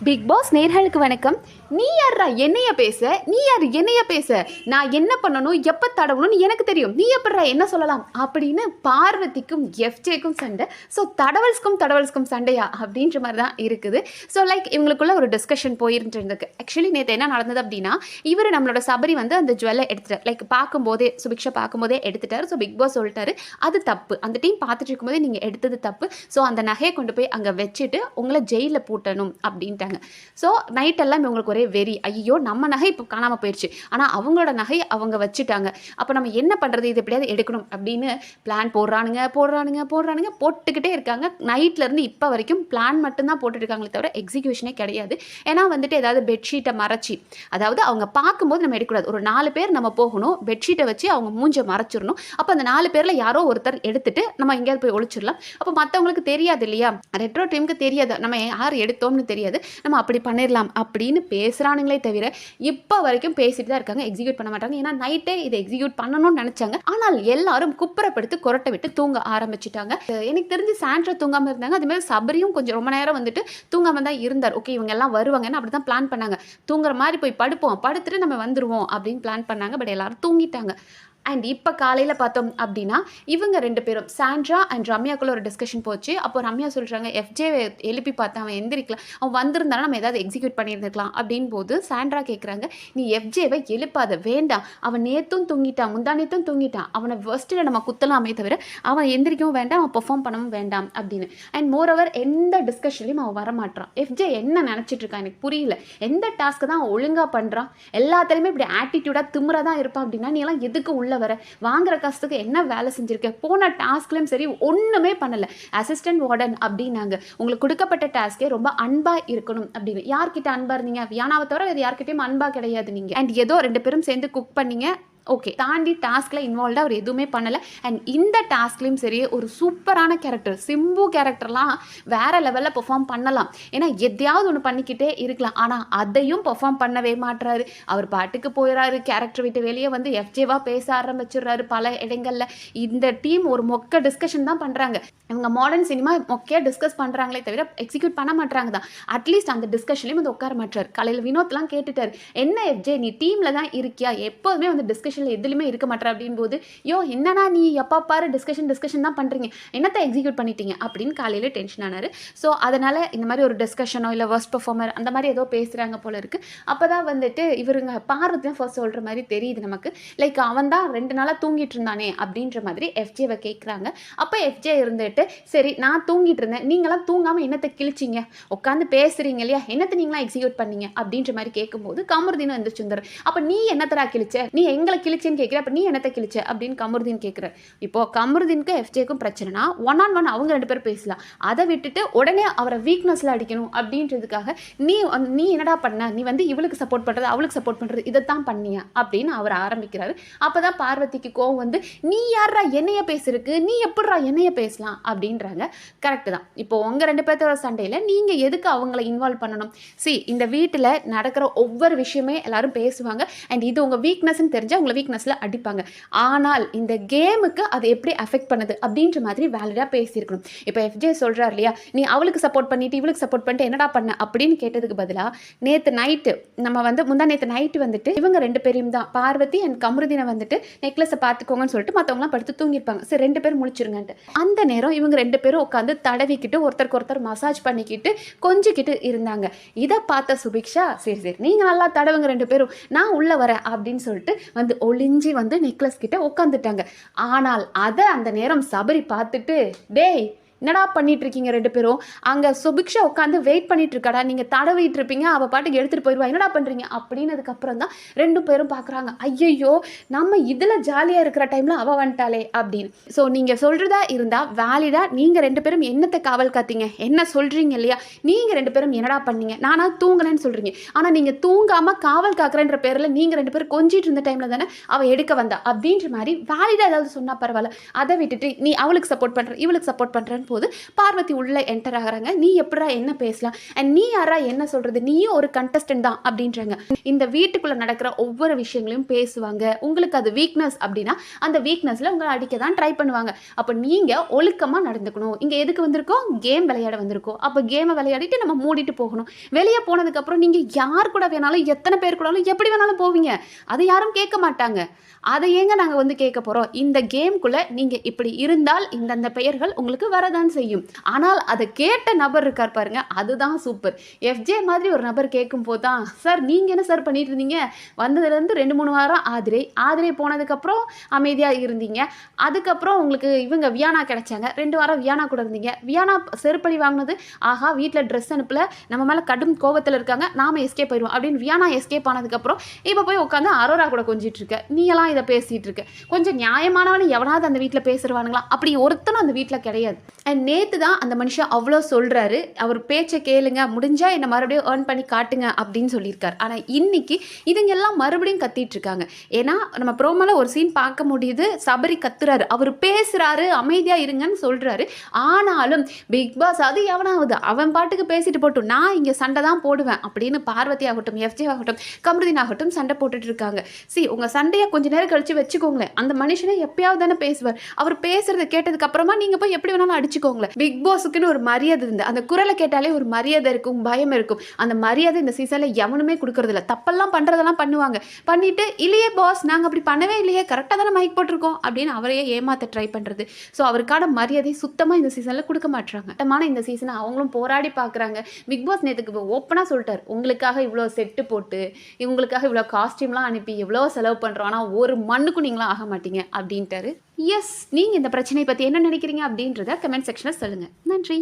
Big pass நேர்களுக்கு வணக்கம். நீ யாரா என்னைய பேச, நீ யார் என்னைய பேச, நான் என்ன பண்ணணும் எப்போ தடவணும்னு எனக்கு தெரியும், நீ எப்படா என்ன சொல்லலாம் அப்படின்னு பார்வதிக்கும் எஃப்ஜேக்கும் சண்டை. ஸோ தடவல்ஸ்க்கும் சண்டையா அப்படின்ற மாதிரி தான் இருக்குது. ஸோ லைக் இவங்களுக்குள்ள ஒரு டிஸ்கஷன் போயிட்டு இருந்திருக்கு. ஆக்சுவலி நேற்று என்ன நடந்தது அப்படின்னா, இவர் நம்மளோட சபரி வந்து அந்த ஜுவல்லை எடுத்துட்டார். லைக் பார்க்கும்போதே சுபிக்ஷா பார்க்கும்போதே எடுத்துட்டார். ஸோ பிக் பாஸ் சொல்லிட்டாரு அது தப்பு, அந்த டீம் பார்த்துட்டு இருக்கும்போதே நீங்கள் எடுத்தது தப்பு. ஸோ அந்த நகையை கொண்டு போய் அங்கே வச்சுட்டு உங்களை ஜெயிலில் பூட்டணும் அப்படின்ட்டாங்க. ஸோ நைட்டெல்லாம் இவங்களுக்கு ஒரே வெறி, ஐயோ நம்ம நகை இப்போ காணாமல் போயிடுச்சு, ஆனால் அவங்களோட நகை அவங்க வச்சுட்டாங்க, அப்போ நம்ம என்ன பண்ணுறது, இது எப்படியாவது எடுக்கணும் அப்படின்னு பிளான் போட்டுக்கிட்டே இருக்காங்க. நைட்லேருந்து இப்போ வரைக்கும் பிளான் மட்டும்தான் போட்டுட்டு இருக்காங்களே தவிர எக்ஸிக்யூஷனே கிடையாது. ஏன்னா வந்துட்டு ஏதாவது பெட்ஷீட்டை மறைச்சி, அதாவது அவங்க பார்க்கும்போது நம்ம எடுக்கக்கூடாது, ஒரு 4 பேர் நம்ம போகணும், பெட்ஷீட்டை வச்சு அவங்க மூஞ்சை மறைச்சிடணும். அப்போ அந்த 4 பேரில் யாரோ ஒருத்தர் எடுத்துட்டு நம்ம எங்கேயாவது போய் ஒழிச்சிடலாம். அப்போ மற்றவங்களுக்கு தெரியாது இல்லையா, ரெட்ரோ டீமுக்கு தெரியாது நம்ம யார் எடுத்தோம்னு தெரியாது, நம்ம அப்படி பண்ணிடலாம் அப்படின்னு பேசுகிறானுங்களே தவிர இப்போ வரைக்கும் பேசிட்டு தான் இருக்காங்க, எக்ஸிக்யூட் பண்ண மாட்டாங்க. ஏன்னா நைட்டே இதை எக்ஸிக்யூட் பண்ணணும்னு நினச்சாங்க, ஆனால் எல்லாரும் குப்புறப்படுத்து கொரட்டை விட்டு தூங்க ஆரம்பிச்சிட்டாங்க. எனக்கு தெரிஞ்சு சாண்ட்ரா தூங்காமல் இருந்தாங்க, அதுமாதிரி சபரியும் கொஞ்சம் ரொம்ப நேரம் வந்துட்டு தூங்காமல் தான் இருந்தார். ஓகே இவங்க எல்லாம் வருவாங்கன்னு அப்படி தான் பிளான் பண்ணாங்க, தூங்குற மாதிரி போய் படுத்துட்டு நம்ம வந்துடுவோம் அப்படின்னு பிளான் பண்ணாங்க. பட் எல்லாரும் தூங்கிட்டாங்க. அண்ட் இப்போ காலையில் பார்த்தோம் அப்படின்னா இவங்க 2 பேரும் சாண்ட்ரா அண்ட் ரம்யாக்குள்ள ஒரு டிஸ்கஷன் போச்சு. அப்போ ரம்யா சொல்கிறாங்க எஃப்ஜே எழுப்பி பார்த்தா அவன் எந்திரிக்கலாம், அவன் வந்திருந்தாலும் நம்ம ஏதாவது எக்ஸிக்யூட் பண்ணியிருந்துக்கலாம் அப்படின்னு போது சாண்ட்ரா கேட்குறாங்க, நீ எஃப்ஜேவை எழுப்பாத, வேண்டாம், அவன் நேற்றும் தூங்கிட்டான், முந்தானேத்தும் தூங்கிட்டான், அவனை ஃபர்ஸ்ட்டில் நம்ம குத்தலாமே தவிர அவன் எந்திரிக்கவும் வேண்டாம், அவன் பெர்ஃபார்ம் பண்ணவும் வேண்டாம் அப்படின்னு. அண்ட் மோரோவர் எந்த டிஸ்கஷன்லையும் அவன் வரமாட்டான். எஃப்ஜே என்ன நினச்சிட்டு இருக்கான் எனக்கு புரியல, எந்த டாஸ்க்கு தான் அவன் ஒழுங்காக பண்ணுறான், எல்லாத்துலேயுமே இப்படி ஆட்டிடியூடாக திமுறா தான் இருப்பான் அப்படின்னா நீ எல்லாம் எதுக்கு உள்ள வர, வாங்குற காசுக்கு என்ன வேலை செஞ்சிருக்க, போன டாஸ்க்லயும் சரி ஒண்ணுமே பண்ணல, அசிஸ்டன்ட் வார்டன் அப்படின்னாங்க, உங்களுக்கு கொடுக்கப்பட்ட டாஸ்கே ரொம்ப அன்பா இருக்கணும் அப்படின்னு. யார்கிட்ட அன்பா இருந்தீங்க, வியானாவை தவிர வேறு யார்கிட்டயும் அன்பா கிடையாது நீங்க. அண்ட் ஏதோ 2 பேரும் சேர்ந்து குக் பண்ணீங்க, ஓகே, தாண்டி டாஸ்கில் இன்வால்வ்டாக அவர் எதுவுமே பண்ணலை. அண்ட் இந்த டாஸ்க்லையும் சரி ஒரு சூப்பரான கேரக்டர் சிம்பு கேரக்டர்லாம் வேறு லெவலில் பெர்ஃபார்ம் பண்ணலாம், ஏன்னா எதையாவது ஒன்று பண்ணிக்கிட்டே இருக்கலாம், ஆனால் அதையும் பெர்ஃபார்ம் பண்ணவே மாட்டுறாரு. அவர் பாட்டுக்கு போயிடறாரு, கேரக்டர் விட்டு வெளியே வந்து எஃப்ஜேவாக பேச ஆரம்பிச்சிடுறாரு பல இடங்களில். இந்த டீம் ஒரு மொக்க டிஸ்கஷன் தான் பண்ணுறாங்க, இவங்க மாடர்ன் சினிமா மொக்கையாக டிஸ்கஸ் பண்ணுறாங்களே தவிர எக்ஸிக்யூட் பண்ண மாட்டாங்க தான். அட்லீஸ்ட் அந்த டிஸ்கஷன்லேயும் வந்து உட்கார மாட்டார். காலையில் வினோத்லாம் கேட்டுட்டார், என்ன எஃப்ஜே நீ டீமில் தான் இருக்கியா, எப்போதுமே வந்து டிஸ்கஷன் எதுலையுமே இருக்க மாட்டேற அப்படின்னு போது, யோ என்னன்னா நீ எப்போ பாரு டிஸ்கஷன் தான் பண்ணுறீங்க, என்னத்தை எக்ஸிக்யூட் பண்ணிட்டீங்க அப்படின்னு காலையில் டென்ஷன் ஆனார். ஸோ அதனால் இந்த மாதிரி ஒரு டிஸ்கஷனோ இல்லை வர்ஸ்ட் பெர்ஃபார்மர் அந்த மாதிரி ஏதோ பேசுகிறாங்க போல இருக்குது. அப்போ தான் வந்துட்டு இவருங்க பார்வதியும் ஃபர்ஸ்ட் சொல்கிற மாதிரி தெரியுது நமக்கு, லைக் அவன் தான் 2 நாளாக தூங்கிட்டு இருந்தானே அப்படின்ற மாதிரி எஃப்ஜேவை கேட்குறாங்க. அப்போ எஃப்ஜே இருந்துட்டு, சரி நான் தூங்கிட்டு இருந்தேன், நீங்களாம் தூங்காமல் என்னத்தை கிழிச்சிங்க, உட்காந்து பேசுகிறீங்க இல்லையா, என்னத்தை நீங்களாம் எக்ஸிக்யூட் பண்ணீங்க அப்படின்ற மாதிரி கேட்கும்போது கமருதீனும் எந்திரிச்சு வந்துரு, அப்போ நீ என்னத்தரா கிழிச்ச, நீ எங்களை கிழிச்சேன்னு கேட்குற, அப்போ நீ என்னத்தை கிழிச்ச அப்படின்னு கமருதீன் கேட்குற. இப்போ கமருதீனுக்கும் எஃப்ஜேக்கும் பிரச்சனைனா 1-on-1 அவங்க 2 பேரும் பேசலாம், அதை விட்டுட்டு உடனே அவரை வீக்னஸில் அடிக்கணும் அப்படின்றதுக்காக நீ என்னடா பண்ண, நீ வந்து இவளுக்கு சப்போர்ட் பண்ணுறது அவளுக்கு சப்போர்ட் பண்ணுறது இதைத்தான் பண்ணியா அப்படின்னு அவர் ஆரம்பிக்கிறாரு. அப்போ தான் பார்வதிக்கு கோவம் வந்து, நீ யாரா என்னைய பேசுறதுக்கு, நீ எப்படிரா என்னைய பேசலாம் அப்படின்றாங்க. கரெக்டு தான், இப்போ உங்கள் 2 பேர்த்தோட சண்டையில் நீங்கள் எதுக்கு அவங்கள இன்வால்வ் பண்ணணும். இந்த வீட்டில் நடக்கிற ஒவ்வொரு விஷயமே எல்லாரும் பேசுவாங்க, அண்ட் இது உங்கள் வீக்னஸ்ன்னு தெரிஞ்சால் உங்களை வீக்னஸில் அடிப்பாங்க, ஆனால் இந்த கேமுக்கு அது எப்படி அஃபெக்ட் பண்ணுது அப்படின்ற மாதிரி வேலிடாக பேசியிருக்கணும். இப்போ எஃப்ஜே சொல்கிறார் இல்லையா, நீ அவளுக்கு சப்போர்ட் பண்ணிட்டு இவளுக்கு சப்போர்ட் பண்ணிட்டு என்னடா பண்ண அப்படின்னு கேட்டதுக்கு பதிலாக, நேற்று நைட்டு நம்ம வந்து நேற்று நைட்டு வந்துட்டு இவங்க 2 பேரையும் தான் பார்வதி அண்ட் கமருதீனை வந்துட்டு நெக்லஸை பார்த்துக்கோங்கன்னு சொல்லிட்டு மற்றவங்களாம் படுத்து தூங்கியிருப்பாங்க. சரி 2 பேரும் முழிச்சிருங்கன்ட்டு அந்த நேரம் இவங்க 2 பேரும் உட்காந்து தடவிக்கிட்டு ஒருத்தருக்கு ஒருத்தர் மசாஜ் பண்ணிக்கிட்டு கொஞ்சிக்கிட்டு இருந்தாங்க. இதை பார்த்த சுபிக்ஷா, சரி நீங்கள் நல்லா தடவுங்க 2 பேரும், நான் உள்ளே வரேன் அப்படின்னு சொல்லிட்டு வந்து ஒளிஞ்சி வந்து நெக்லஸ் கிட்ட உட்காந்துட்டாங்க. ஆனால் அதை அந்த நேரம் சபரி பார்த்துட்டு, டேய் என்னடா பண்ணிட்டு இருக்கீங்க 2 பேரும், அங்கே சுபிக்ஷா உட்காந்து வெயிட் பண்ணிட்டு இருக்காடா, நீங்கள் தடவிட்டு இருப்பீங்க, அவள் பாட்டுக்கு எடுத்துகிட்டு போயிடுவா, என்னடா பண்ணுறீங்க அப்படின்னதுக்கப்புறம் தான் 2 பேரும் பார்க்குறாங்க, ஐயையோ நம்ம இதில் ஜாலியாக இருக்கிற டைமில் அவள் வந்துட்டாளே அப்படின்னு. ஸோ நீங்கள் சொல்கிறதா இருந்தால் வேலிடாக நீங்கள் 2 பேரும் என்னத்தை காவல் காத்தீங்க, என்ன சொல்கிறீங்க இல்லையா, நீங்கள் 2 பேரும் என்னடா பண்ணீங்க, நானா தூங்கினேன்னு சொல்கிறீங்க, ஆனால் நீங்கள் தூங்காமல் காவல் காக்குறன்ற பேரில் நீங்கள் 2 பேரும் கொஞ்சிட்டு இருந்த டைமில் தானே அவள் எடுக்க வந்தா அப்படின்ற மாதிரி வேலிடாக ஏதாவது சொன்னால் பரவாயில்ல, அதை விட்டுட்டு நீ அவளுக்கு சப்போர்ட் பண்ணுற இவளுக்கு சப்போர்ட் பண்ணுறேன்னு போது பார்வதி உள்ள என்டர் ஆகுறாங்க. நீ எப்படா என்ன பேசலாம், அண்ட் நீ யாரா என்ன சொல்றது, நீயும் ஒரு கண்டஸ்டன்ட் தான் அப்படின்றாங்க. இந்த வீட்டுக்குள்ள நடக்கிற ஒவ்வொரு விஷயங்களையும் பேசுவாங்க. உங்களுக்கு அது வீக்னஸ் அப்படின்னா அந்த வீக்னஸ்ல உங்களை அடிக்க தான் ட்ரை பண்ணுவாங்க. அப்ப நீங்க ஒழுக்கமா நடந்துக்கணும். இங்க எதுக்கு வந்திருக்கோம், கேம் விளையாட வந்திருக்கோம். அப்ப கேமை விளையாடிட்டு நம்ம மூடிட்டு போகணும். வெளியே போனதுக்கு அப்புறம் நீங்க யார் கூட வேணாலும் எத்தனை பேர் கூடலும் எப்படி வேணாலும் போவீங்க, அதை யாரும் கேட்க மாட்டாங்க. அதை ஏங்க நாங்க வந்து கேட்க போறோம். இந்த கேம்குள்ள நீங்க இப்படி இருந்தால் இந்தந்த பெயர்கள் உங்களுக்கு வரதான் செய்யும். ஆனால் அதை கேட்ட நபர் இருக்கார் பாருங்க, அதுதான் சூப்பர். எஃப்ஜே மாதிரி ஒரு நபர் கேட்கும் போது தான், சார் நீங்க என்ன சார் பண்ணிட்டு இருந்தீங்க, வந்ததுலேருந்து 2-3 வாரம் ஆதிரை போனதுக்கப்புறம் அமைதியாக இருந்தீங்க. அதுக்கப்புறம் உங்களுக்கு இவங்க வியானா கிடைச்சாங்க, 2 வாரம் வியானா கூட இருந்தீங்க. வியானா செருப்படி வாங்கினது, ஆஹா வீட்டில் ட்ரெஸ் அனுப்பல, நம்ம மேலே கடும் கோபத்தில் இருக்காங்க, நாம எஸ்கேப் போயிடுவோம் அப்படின்னு வியானா எஸ்கேப் ஆனதுக்கப்புறம் இப்போ போய் உட்காந்து அரோரா கூட கொஞ்சிட்டு இருக்க, நீ எல்லாம் இதை பேசிட்டு இருக்க. கொஞ்சம் நியாயமானவனு எவனாவது அந்த வீட்டில் பேசுவானுங்களா? அப்படி ஒருத்தனும் அந்த வீட்டில் கிடையாது. அண்ட் நேற்று தான் அந்த மனுஷன் அவ்வளோ சொல்கிறாரு, அவர் பேச்சை கேளுங்க, முடிஞ்சால் என்னை மறுபடியும் ஏர்ன் பண்ணி காட்டுங்க அப்படின்னு சொல்லியிருக்காரு. ஆனால் இன்னைக்கு இதுங்க எல்லாம் மறுபடியும் கத்திட்டு இருக்காங்க. ஏன்னா நம்ம ப்ரோமோல ஒரு சீன் பார்க்க முடியுது, சபரி கத்துறாரு, அவர் பேசுறாரு, அமைதியாக இருங்கன்னு சொல்றாரு. ஆனாலும் பிக் பாஸ் அது எவனாவது அவன் பாட்டுக்கு பேசிட்டு போட்டும், நான் இங்கே சண்டை தான் போடுவேன் அப்படின்னு பார்வதி ஆகட்டும், எஃப்ஜே ஆகட்டும், கமருதீன் ஆகட்டும் சண்டை போட்டுட்டு இருக்காங்க. உங்கள் சண்டையை கொஞ்ச நேரம் கழிச்சு வச்சுக்கோங்களேன். அந்த மனுஷனை எப்பயாவது தானே பேசுவார். அவர் பேசுறதை கேட்டதுக்கு அப்புறமா நீங்க போய் எப்படி வேணாலும் அடிச்சுக்கோங்களேன். பிக் பாஸுக்குன்னு ஒரு மரியாதை இருந்து, அந்த குரலை கேட்டாலே ஒரு மரியாதை இருக்கும், பயம் இருக்கும். அந்த மரியாதை இந்த சீசன்ல எவனுமே கொடுக்கறது இல்லை. தப்பெல்லாம் பண்றதெல்லாம் பண்ணுவாங்க, பண்ணிட்டு இல்லையே பாஸ் நாங்க அப்படி பண்ணவே இல்லையே, கரெக்டாக தானே மைக் போட்டிருக்கோம் அப்படின்னு அவரையே ஏமாத்த ட்ரை பண்றது. ஸோ அவருக்கான மரியாதை சுத்தமா இந்த சீசன்ல கொடுக்க மாட்டாங்க. இந்த சீசனை அவங்களும் போராடி பார்க்குறாங்க. பிக் பாஸ் நேற்றுக்கு ஓப்பனா சொல்லிட்டார், உங்களுக்காக இவ்வளோ செட்டு போட்டு, இவங்களுக்காக இவ்வளோ காஸ்டியூம்லாம் அனுப்பி எவ்வளோ செலவு பண்றோம், ஆனால் ஒரு மண்ணுக்கும் நீங்களும் ஆக மாட்டீங்க அப்படின்ட்டாரு. எஸ், நீங்க இந்த பிரச்சனை பத்தி என்ன நினைக்கிறீங்க அப்படின்றத கமெண்ட் செக்ஷன்ல சொல்லுங்க. நன்றி.